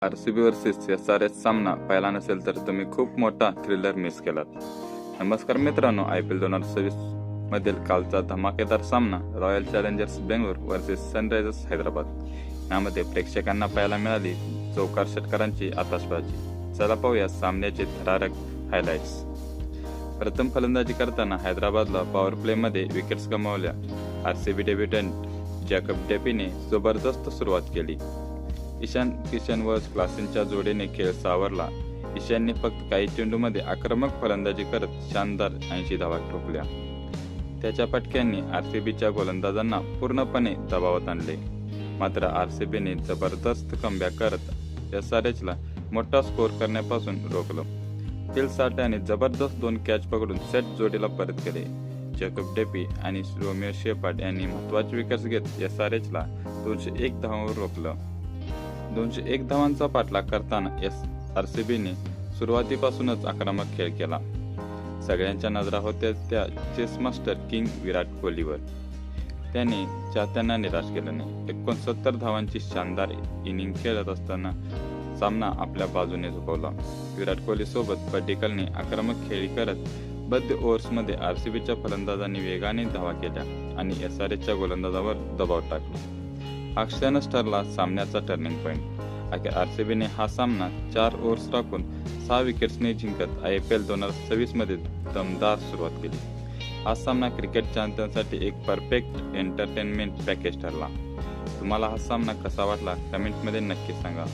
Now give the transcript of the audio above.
RCB versus SRH सामना पाहिला नसेल तर तुम्ही खूप मोठा थ्रिलर मिस केलात. नमस्कार मित्रांनो, IPL 2026 मधील कालचा धमाकेदार सामना royal challengers Bengaluru versus Sunrisers Hyderabad यामध्ये प्रेक्षकांना पाहायला मिळाली चौकार षटकारांची आतषबाजी. चला पाहूया सामन्याचे थरारक हायलाइट्स. प्रथम फलंदाजी करताना हैदराबादला पॉवर प्ले मध्ये विकेट्स गमावल्या. आरसीबी डेब्युटंट जॅकब डेपीने जबरदस्त सुरुवात केली. ईशान किशन व क्लासेनच्या जोडीने खेळ सावरला. ईशानने फक्त काही चेंडूमध्ये आक्रमक फलंदाजी करत शानदार 80 धावा ठोकल्या. त्याच्या फटक्यांनी आरसीबीच्या गोलंदाजांना पूर्णपणे दबावात आणले. मात्र आरसीबीने जबरदस्त कमबॅक करत SRHला मोठा स्कोर करण्यापासून रोखलं. फिल साठ्याने जबरदस्त 2 कॅच पकडून सेट जोडीला परत केले. जॅकब डेपी आणि रोमिओ शेपार्ड यांनी महत्त्वाचे विकेट्स घेत SRHला 201 धावांवर रोखलं. 201 धावांचा पाठलाग करताना आरसीबीने सुरुवातीपासूनच आक्रमक खेळ केला. सगळ्यांच्या नजरा होत्या त्या चेस मास्टर किंग विराट कोहलीवर. त्याने चाहत्यांना निराश केलं नाही. 69 धावांची शानदार इनिंग खेळत असताना सामना आपल्या बाजूने झुकवला. विराट कोहली सोबत पडिक्कलने आक्रमक खेळी करत बद्ध ओव्हर्समध्ये आरसीबीच्या फलंदाजांनी वेगाने धावा केल्या आणि SRHच्या गोलंदाजावर दबाव टाकला. हा क्षणच ठरला सामन्याचा टर्निंग पॉइंट. अखेर आरसीबीने हा सामना 4 ओव्हर्स टाकून 6 विकेट्सने जिंकत IPL 2026 मध्ये दमदार सुरुवात केली. हा सामना क्रिकेट चाहत्यांसाठी एक परफेक्ट एंटरटेनमेंट पॅकेज ठरला. तुम्हाला हा सामना कसा वाटला कमेंटमध्ये नक्की सांगा.